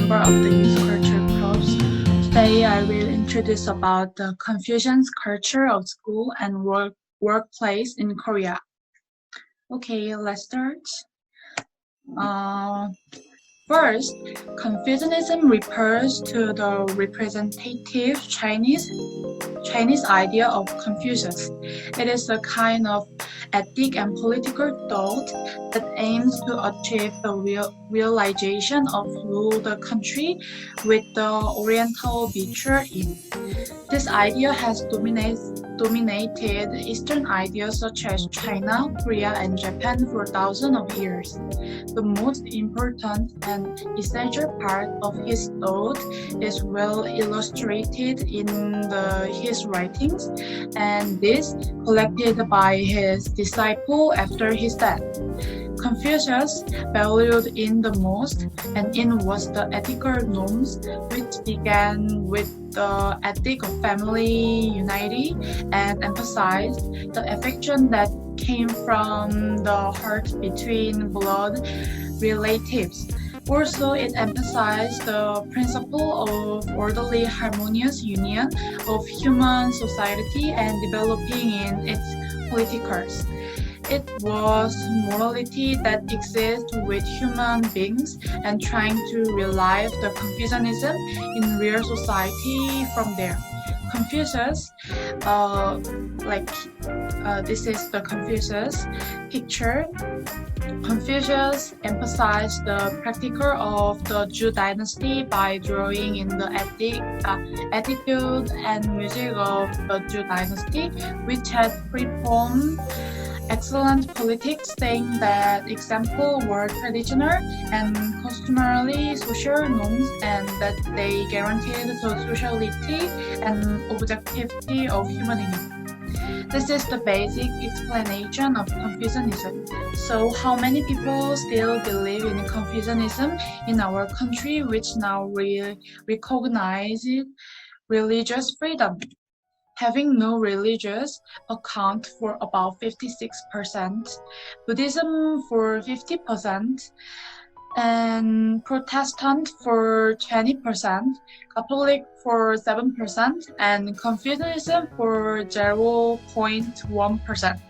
member of the intercultural crops. Today I will introduce about the Confucian culture of school and workplace in Korea. Okay, let's start. Uh, First, Confucianism refers to the representative Chinese idea of Confucius. It is a kind of ethic and political thought that aims to achieve the realization of rule the country with the Oriental virtue in. This idea has dominated Eastern ideas such as China, Korea, and Japan for thousands of years. The most important and essential part of his thought is well illustrated in his writings, and this collected by his disciple after his death. Confucius valued in the most and in was the ethical norms, which began with the ethic of family unity and emphasized the affection that came from the heart between blood relatives. Also, it emphasized the principle of orderly, harmonious union of human society and developing in its politicals. It was morality that exists with human beings and trying to realize the Confucianism in real society from there. Confucius, this is the Confucius picture. Confucius emphasized the practical of the Zhou dynasty by drawing in the attitude and music of the Zhou dynasty, which had performed excellent politics, saying that examples were traditional and customary social norms and that they guaranteed the sociality and objectivity of humanity. This is the basic explanation of Confucianism. So how many people still believe in Confucianism in our country, which now recognizes religious freedom? Having no religious account for about 56%, Buddhism for 50%, and Protestant for 20%, Catholic for 7%, and Confucianism for 0.1%.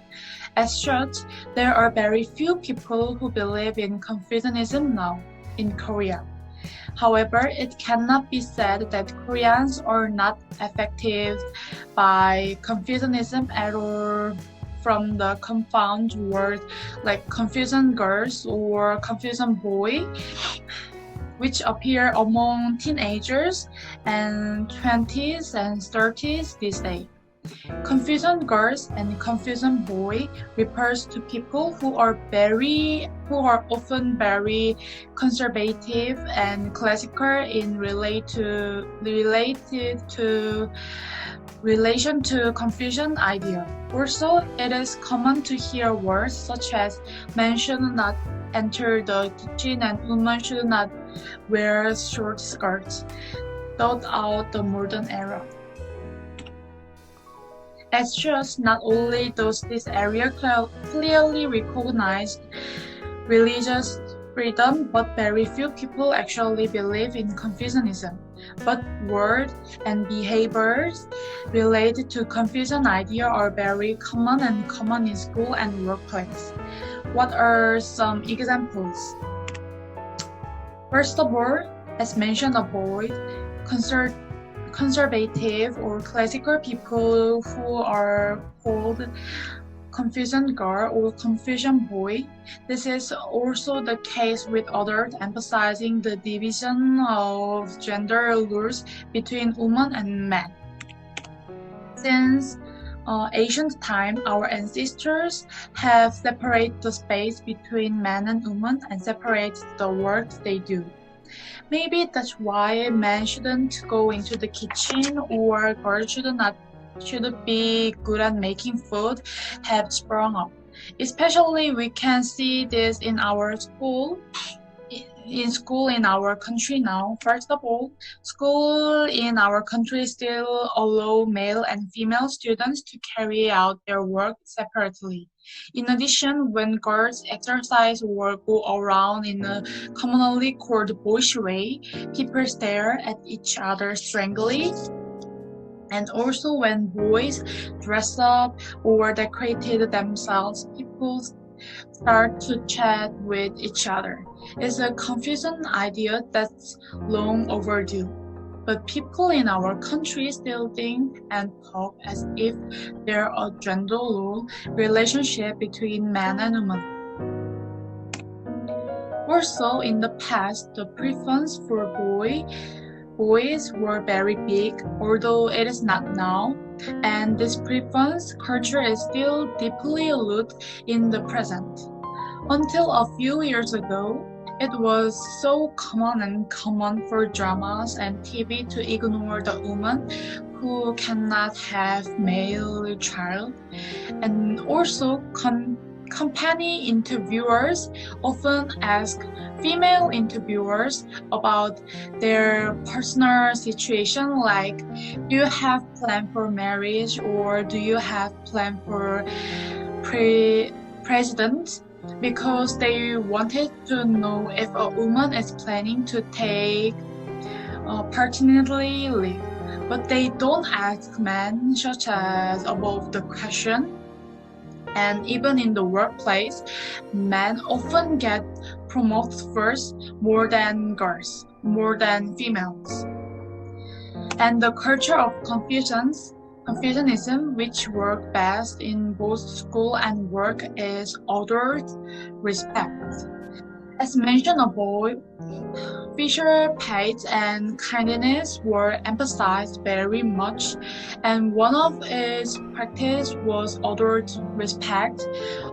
As such, there are very few people who believe in Confucianism now in Korea. However, it cannot be said that Koreans are not affected by Confucianism at all from the confound word like Confucian girls or Confucian boy, which appear among teenagers and 20s and 30s these days. Confucian girls and Confucian boy refers to people who are often very conservative and classical in relation to Confucian idea. Also, it is common to hear words such as men should not enter the kitchen and women should not wear short skirts throughout the modern era. As such, not only does this area clearly recognize religious freedom, but very few people actually believe in Confucianism. But words and behaviors related to Confucian idea are very common in school and workplace. What are some examples? First of all, as mentioned above, conservative or classical people who are called Confucian girl or Confucian boy. This is also the case with others, emphasizing the division of gender roles between women and men. Since ancient time, our ancestors have separated the space between men and women and separated the work they do. Maybe that's why men shouldn't go into the kitchen or girls should be good at making food have sprung up. Especially we can see this in our school in our country now. First of all, school in our country still allow male and female students to carry out their work separately. In addition, when girls exercise or go around in a commonly called boyish way, people stare at each other strangely. And also when boys dress up or decorated themselves, people start to chat with each other. It's a confusing idea that's long overdue. But people in our country still think and talk as if there are gender role relationship between man and woman. Also, in the past, the preference for boys were very big, although it is not now. And this preference culture is still deeply rooted in the present. Until a few years ago, it was so common for dramas and TV to ignore the woman who cannot have male child. And also company interviewers often ask female interviewers about their personal situation, like, do you have plan for marriage or do you have plan for president? Because they wanted to know if a woman is planning to take paternity leave. But they don't ask men such as above the question. And even in the workplace, men often get promoted first more than girls, more than females. And the culture of Confucianism, which works best in both school and work, is adult respect. As mentioned above, Fisher Page and kindness were emphasized very much, and one of its practice was adult respect.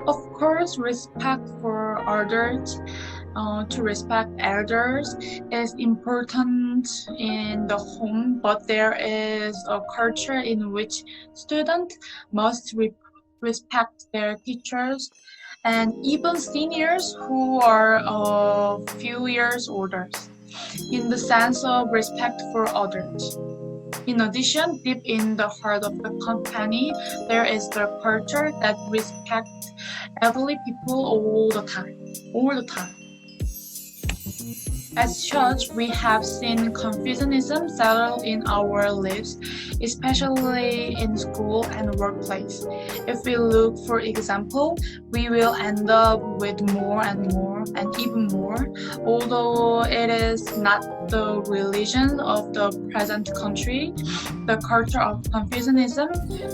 Of course, respect for adults, to respect elders is important in the home, but there is a culture in which students must respect their teachers and even seniors who are a few years older, in the sense of respect for others. In addition, deep in the heart of the company, there is the culture that respects elderly people all the time. As such, we have seen Confucianism settle in our lives, especially in school and workplace. If we look for example, we will end up with more and more and even more, although it is not the religion of the present country. The culture of Confucianism,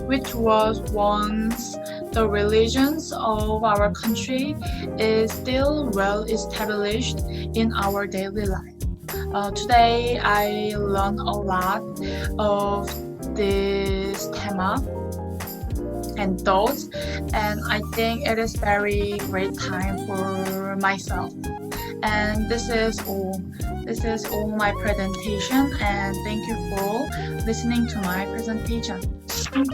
which was once the religions of our country, is still well established in our daily life. Today, I learned a lot of this thema and thoughts, and I think it is very great time for myself. And this is all. This is all my presentation, and thank you for listening to my presentation. Thank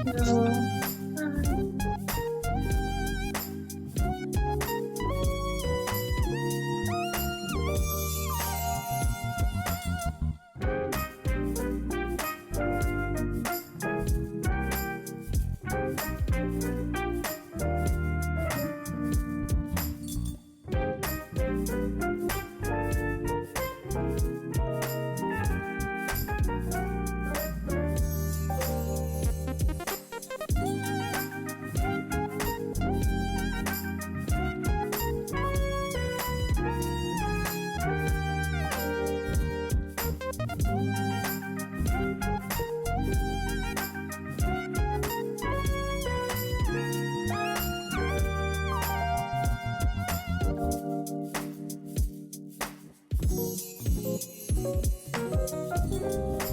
you.